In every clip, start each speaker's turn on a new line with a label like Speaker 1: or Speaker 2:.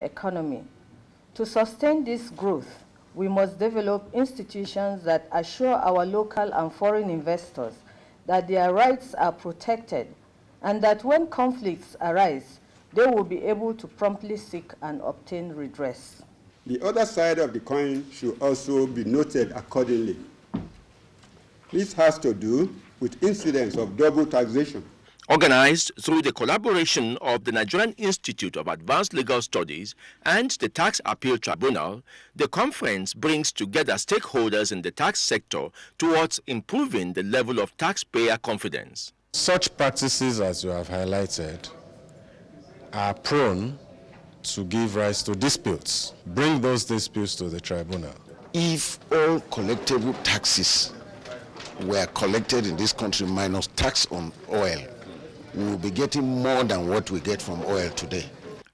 Speaker 1: economy. To sustain this growth, we must develop institutions that assure our local and foreign investors that their rights are protected and that when conflicts arise, they will be able to promptly seek and obtain redress.
Speaker 2: The other side of the coin should also be noted accordingly. This has to do with incidents of double taxation.
Speaker 3: Organized through the collaboration of the Nigerian Institute of Advanced Legal Studies and the Tax Appeal Tribunal, the conference brings together stakeholders in the tax sector towards improving the level of taxpayer confidence.
Speaker 4: Such practices, as you have highlighted, are prone to give rise to disputes. Bring those disputes to the tribunal.
Speaker 5: If all collectible taxes were collected in this country minus tax on oil, we will be getting more than what we get from oil today.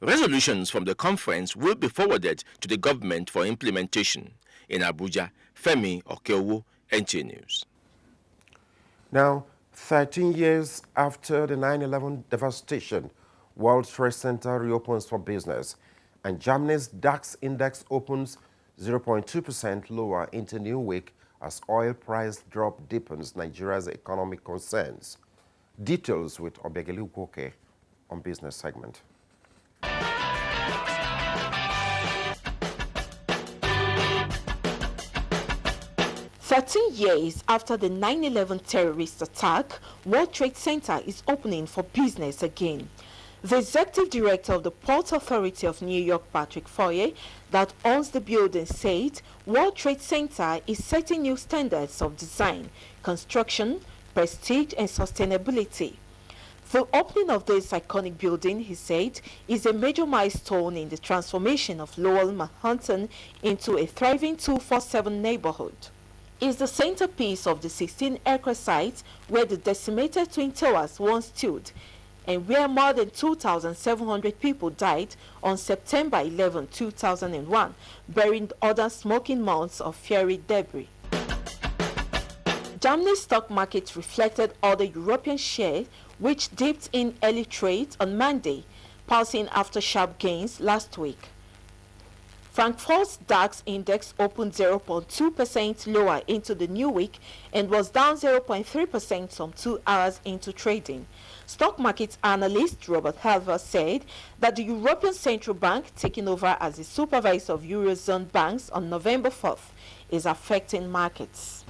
Speaker 3: Resolutions from the conference will be forwarded to the government for implementation. In Abuja, Femi Okeowo, NTA News.
Speaker 6: Now, 13 years after the 9/11 devastation, World Trade Center reopens for business, and Germany's DAX index opens 0.2% lower into new week as oil price drop deepens Nigeria's economic concerns. Details with Obegeli Ugoke on business segment.
Speaker 7: "13 years after the 9/11 terrorist attack, World Trade Center is opening for business again. The executive director of the Port Authority of New York, Patrick Foye, that owns the building, said World Trade Center is setting new standards of design, construction, prestige and sustainability. The opening of this iconic building, he said, is a major milestone in the transformation of Lower Manhattan into a thriving 24/7 neighborhood. It is the centerpiece of the 16-acre site where the decimated Twin Towers once stood and where more than 2,700 people died on September 11, 2001, burying other smoking mounds of fiery debris. Germany's stock market reflected other European shares which dipped in early trade on Monday, passing after sharp gains last week. Frankfurt's DAX index opened 0.2% lower into the new week and was down 0.3% some 2 hours into trading. Stock market analyst Robert Halver said that the European Central Bank, taking over as the supervisor of Eurozone banks on November 4th, is affecting markets.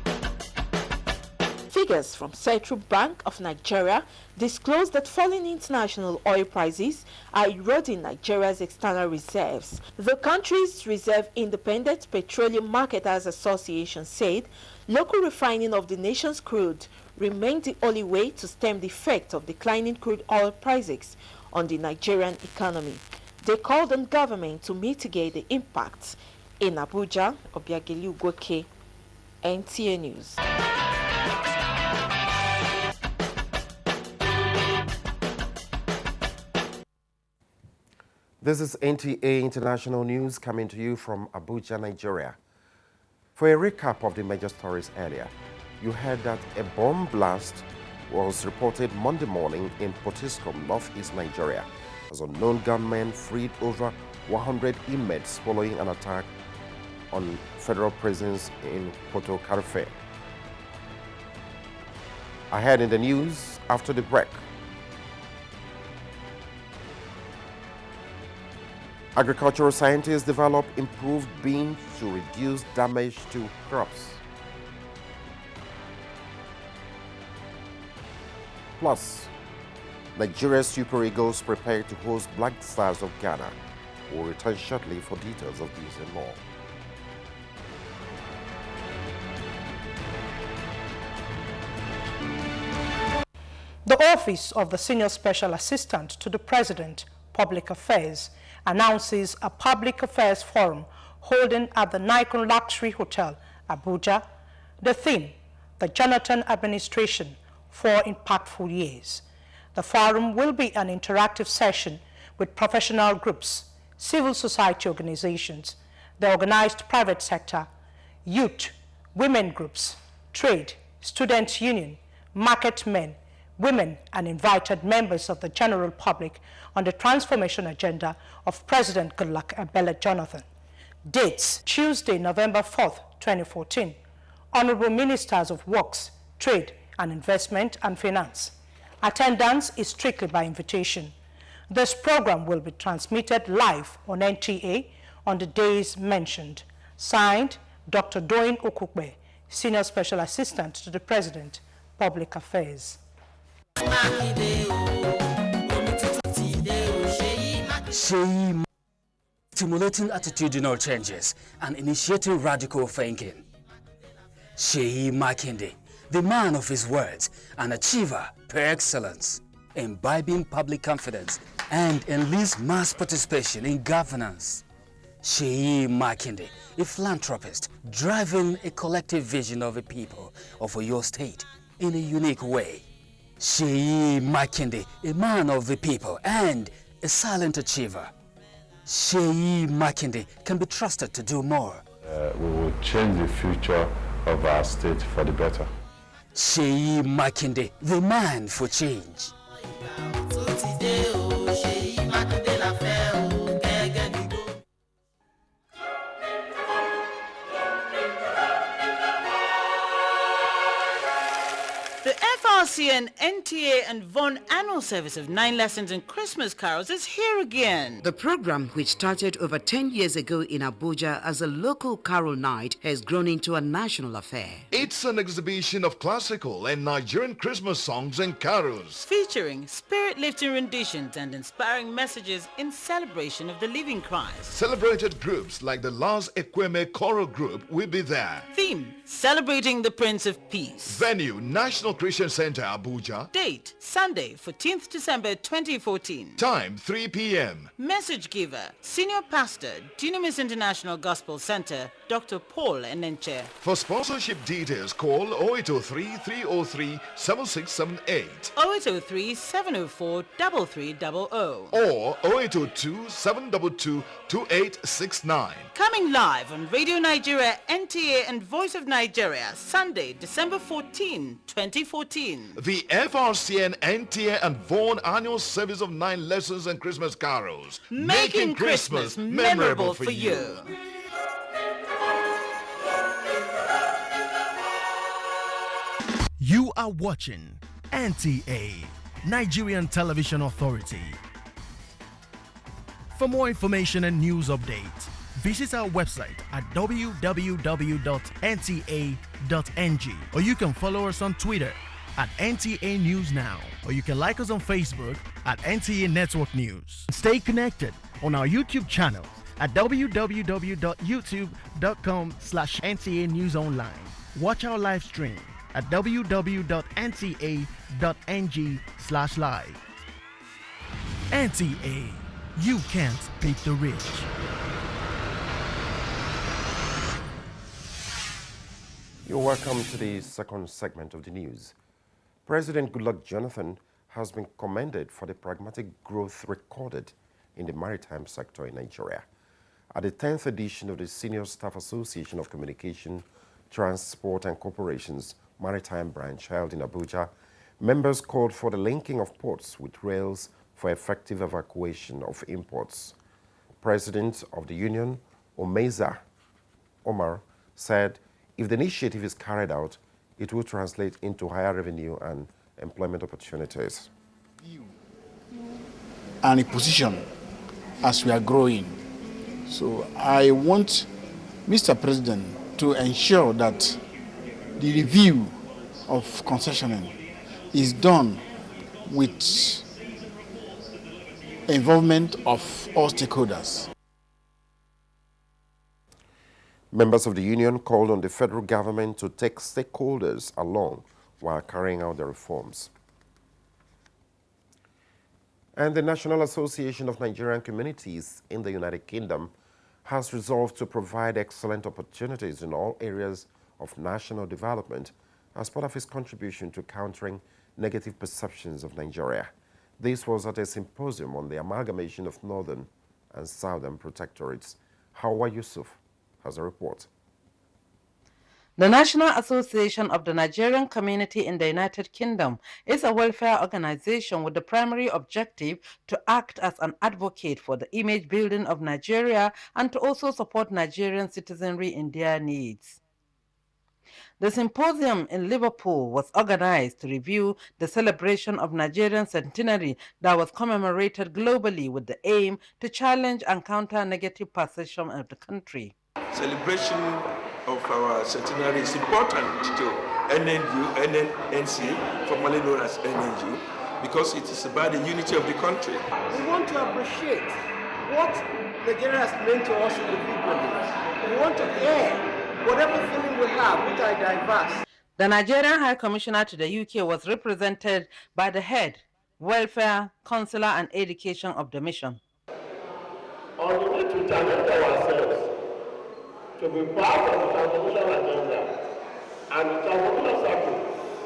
Speaker 7: Figures from Central Bank of Nigeria disclosed that falling international oil prices are eroding Nigeria's external reserves. The country's Reserve Independent Petroleum Marketers Association said local refining of the nation's crude remained the only way to stem the effect of declining crude oil prices on the Nigerian economy. They called on government to mitigate the impacts. In Abuja, Obiageli Ugoke, NTA News.
Speaker 6: This is NTA International News coming to you from Abuja, Nigeria. For a recap of the major stories earlier, you heard that a bomb blast was reported Monday morning in Potiskum, northeast Nigeria, as unknown gunmen freed over 100 inmates following an attack on federal prisons in Porto Carrefour. Ahead in the news after the break. Agricultural scientists develop improved beans to reduce damage to crops. Plus, Nigeria's Super Eagles prepare to host Black Stars of Ghana. We'll return shortly for details of these and more.
Speaker 8: The Office of the Senior Special Assistant to the President, Public Affairs, announces a public affairs forum holding at the Nikon Luxury Hotel, Abuja. The theme, the Jonathan Administration, 4 Impactful Years. The forum will be an interactive session with professional groups, civil society organizations, the organized private sector, youth, women groups, trade, student union, market men, women, and invited members of the general public on the transformation agenda of President Goodluck Ebele Jonathan. Dates: Tuesday, November 4th, 2014. Honorable Ministers of Works, Trade and Investment and Finance. Attendance is strictly by invitation. This program will be transmitted live on NTA on the days mentioned. Signed, Dr. Doyin Okukpe, Senior Special Assistant to the President, Public Affairs.
Speaker 9: Stimulating attitudinal changes and initiating radical thinking. Sheyi Makinde, the man of his words, an achiever per excellence, imbibing public confidence and enlist mass participation in governance. Sheyi Makinde, a philanthropist, driving a collective vision of a people of Oyo State in a unique way. Sheyi Makinde, a man of the people and a silent achiever. Sheyi Makinde can be trusted to do more.
Speaker 10: We will change the future of our state for the better.
Speaker 9: Sheyi Makinde, the man for change.
Speaker 11: The FRCN, NTA and VON annual service of 9 lessons and Christmas carols is here again.
Speaker 12: The program, which started over 10 years ago in Abuja as a local carol night, has grown into a national affair.
Speaker 13: It's an exhibition of classical and Nigerian Christmas songs and carols,
Speaker 11: featuring spirit-lifting renditions and inspiring messages in celebration of the living Christ.
Speaker 13: Celebrated groups like the Lars Ekweme Choral Group will be there.
Speaker 11: Theme: celebrating the Prince of Peace.
Speaker 13: Venue: National Christian Center, Abuja.
Speaker 11: Date: Sunday, 14th December 2014.
Speaker 13: Time: 3 p.m.
Speaker 11: Message giver: Senior Pastor, Dunamis International Gospel Center, Dr. Paul Enenche.
Speaker 13: For sponsorship details, call 0803-303-7678
Speaker 11: 0803-704-3300
Speaker 13: or 0802-722-2869.
Speaker 11: Coming live on Radio Nigeria, NTA and Voice of Nigeria, Sunday, December 14, 2014.
Speaker 13: The FRCN, NTA and VON annual service of 9 lessons and Christmas carols.
Speaker 11: Making Christmas memorable for you.
Speaker 14: You are watching NTA, Nigerian Television Authority. For more information and news updates, visit our website at www.nta.ng, or you can follow us on Twitter at NTA News Now, or you can like us on Facebook at NTA Network News. Stay connected on our YouTube channel at www.youtube.com/NTA News Online. Watch our live stream at www.nta.ng/live. NTA, you can't beat the rich.
Speaker 6: You're welcome to the second segment of the news. President Goodluck Jonathan has been commended for the pragmatic growth recorded in the maritime sector in Nigeria. At the 10th edition of the Senior Staff Association of Communication, Transport and Corporations Maritime Branch held in Abuja, members called for the linking of ports with rails for effective evacuation of imports. President of the union, Omeza Omar, said if the initiative is carried out, it will translate into higher revenue and employment opportunities.
Speaker 15: And a position as we are growing. So I want Mr. President to ensure that the review of concessioning is done with involvement of all stakeholders.
Speaker 6: Members of the union called on the federal government to take stakeholders along while carrying out the reforms. And the National Association of Nigerian Communities in the United Kingdom has resolved to provide excellent opportunities in all areas of national development as part of its contribution to countering negative perceptions of Nigeria. This was at a symposium on the amalgamation of northern and southern protectorates. Hawa Yusuf has a report.
Speaker 16: The National Association of the Nigerian Community in the United Kingdom is a welfare organization with the primary objective to act as an advocate for the image building of Nigeria and to also support Nigerian citizenry in their needs. The symposium in Liverpool was organized to review the celebration of Nigerian centenary that was commemorated globally with the aim to challenge and counter negative perception of the country.
Speaker 17: Celebration of our centenary is important to NNC, formerly known as NNU, because it is about the unity of the country.
Speaker 18: We want to appreciate what Nigeria has meant to us individually. We want to air whatever feeling we have, which are diverse.
Speaker 16: The Nigerian High Commissioner to the UK was represented by the head, welfare, consular and education of the mission.
Speaker 19: On the need to challenge ourselves to be part of the transformation agenda and the transformation cycle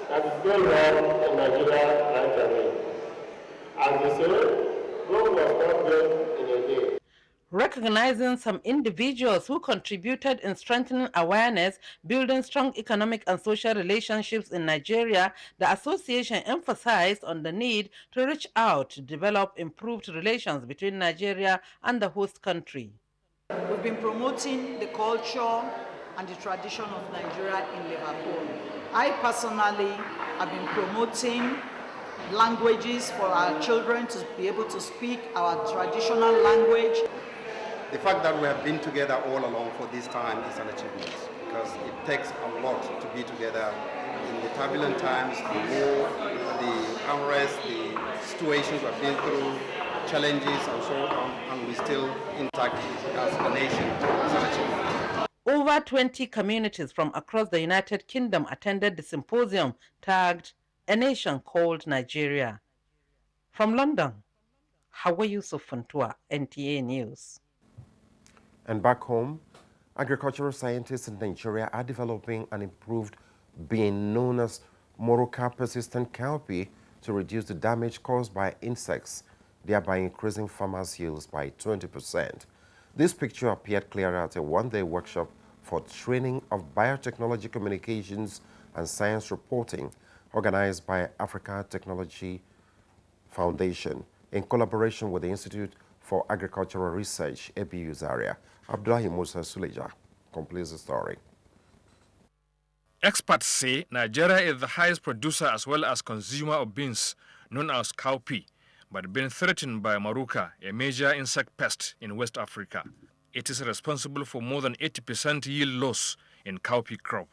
Speaker 19: that is going on in Nigeria right away. As they say, Rome was not built in a day.
Speaker 16: Recognizing some individuals who contributed in strengthening awareness, building strong economic and social relationships in Nigeria, the association emphasized on the need to reach out to develop improved relations between Nigeria and the host country.
Speaker 20: We've been promoting the culture and the tradition of Nigeria in Liverpool. I personally have been promoting languages for our children to be able to speak our traditional language.
Speaker 21: The fact that we have been together all along for this time is an achievement, because it takes a lot to be together in the turbulent times, the war, the unrest, the situations we've been through, challenges and so on, and we're still intact as a nation. It's an achievement.
Speaker 16: Over 20 communities from across the United Kingdom attended the symposium tagged A Nation Called Nigeria. From London, Hawa Yusuf Funtua, NTA News.
Speaker 6: And back home, agricultural scientists in Nigeria are developing an improved bean known as Moroka persistent cowpea to reduce the damage caused by insects, thereby increasing farmers' yields by 20%. This picture appeared clearer at a one-day workshop for training of biotechnology communications and science reporting organized by Africa Technology Foundation in collaboration with the Institute for Agricultural Research, Abuja Zaria. Abdullahi Musa Suleja completes the story.
Speaker 22: Experts say Nigeria is the highest producer as well as consumer of beans, known as cowpea, but being threatened by Maruka, a major insect pest in West Africa. It is responsible for more than 80% yield loss in cowpea crop.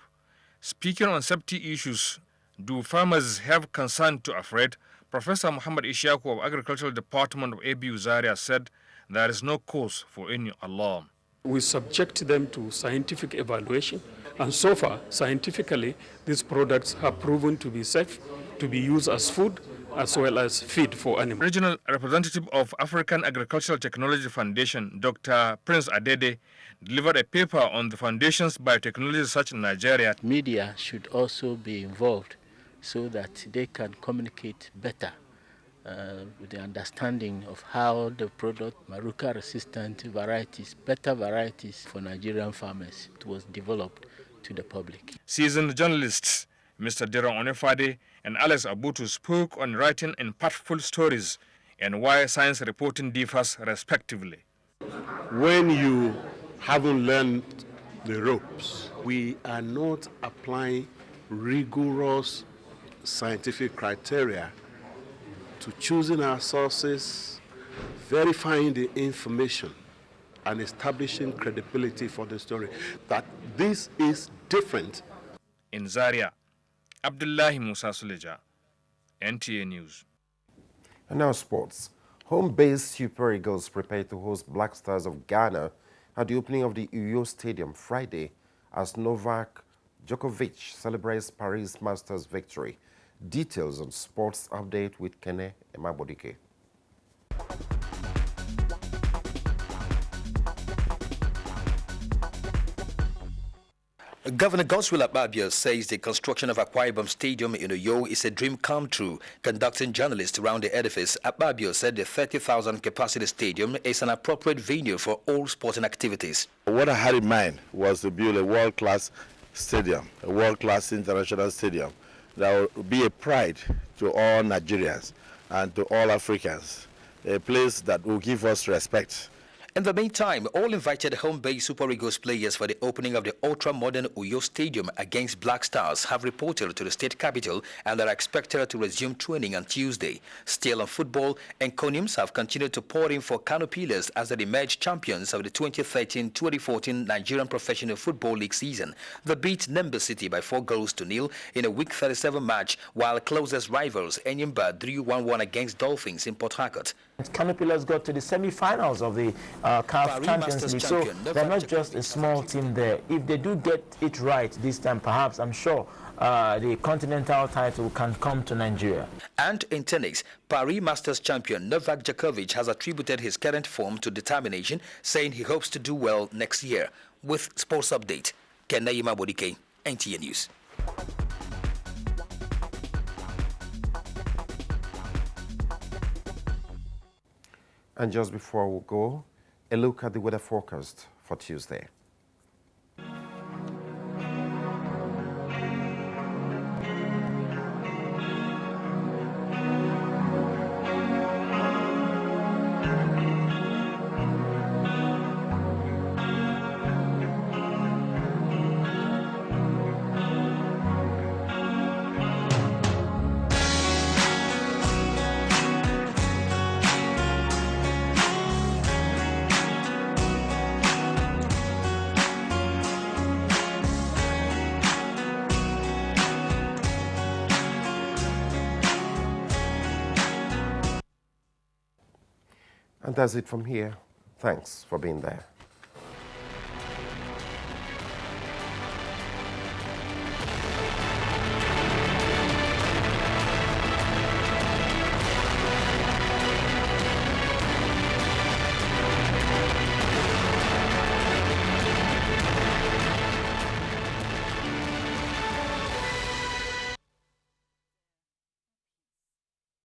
Speaker 22: Speaking on safety issues, do farmers have concern to afraid? Professor Muhammad Ishaku of Agricultural Department of Abuja Zaria said there is no cause for any alarm.
Speaker 23: We subject them to scientific evaluation, and so far, scientifically, these products have proven to be safe, to be used as food, as well as feed for animals.
Speaker 22: Regional representative of African Agricultural Technology Foundation, Dr. Prince Adede, delivered a paper on the foundation's biotechnology research in Nigeria.
Speaker 24: Media should also be involved so that they can communicate better with the understanding of how the product, Maruka-resistant varieties, better varieties for Nigerian farmers, it was developed to the public.
Speaker 22: Seasoned journalists Mr. Deron Onefade and Alex Abutu spoke on writing impactful stories and why science reporting differs respectively.
Speaker 25: When you haven't learned the ropes, we are not applying rigorous scientific criteria to choosing our sources, verifying the information, and establishing credibility for the story, that this is different.
Speaker 22: In Zaria, Abdullahi Musa Suleja, NTA News.
Speaker 6: And now sports. Home-based Super Eagles prepare to host Black Stars of Ghana at the opening of the Uyo Stadium Friday as Novak Djokovic celebrates Paris Masters victory. Details on sports update with Kene Emabodike.
Speaker 26: Governor Godswill Akpabio says the construction of Akwa Ibom Stadium in Uyo is a dream come true. Conducting journalists around the edifice, Akpabio said the 30,000 capacity stadium is an appropriate venue for all sporting activities.
Speaker 10: What I had in mind was to build a world-class
Speaker 1: stadium, a world-class international stadium that will be a pride to all Nigerians and to all Africans, a place that will give us respect.
Speaker 26: In the meantime, all invited home-based Super Eagles players for the opening of the ultra-modern Uyo Stadium against Black Stars have reported to the state capital and are expected to resume training on Tuesday. Still on football, Enconiums have continued to pour in for Kano Pillars as they emerged champions of the 2013-2014 Nigerian Professional Football League season. They beat Nembe City by 4-0 in a Week 37 match, while closest rivals Enyimba drew 1-1 against Dolphins in Port Harcourt.
Speaker 2: Kano Pillars got to the semi-finals of the CAF Champions League, so they're not just a small team there. If they do get it right this time, perhaps, I'm sure the continental title can come to Nigeria.
Speaker 26: And in tennis, Paris Masters champion Novak Djokovic has attributed his current form to determination, saying he hopes to do well next year. With Sports Update, Kenayima Bodike, NTA News.
Speaker 6: And just before we go, a look at the weather forecast for Tuesday. And that's it from here. Thanks for being there.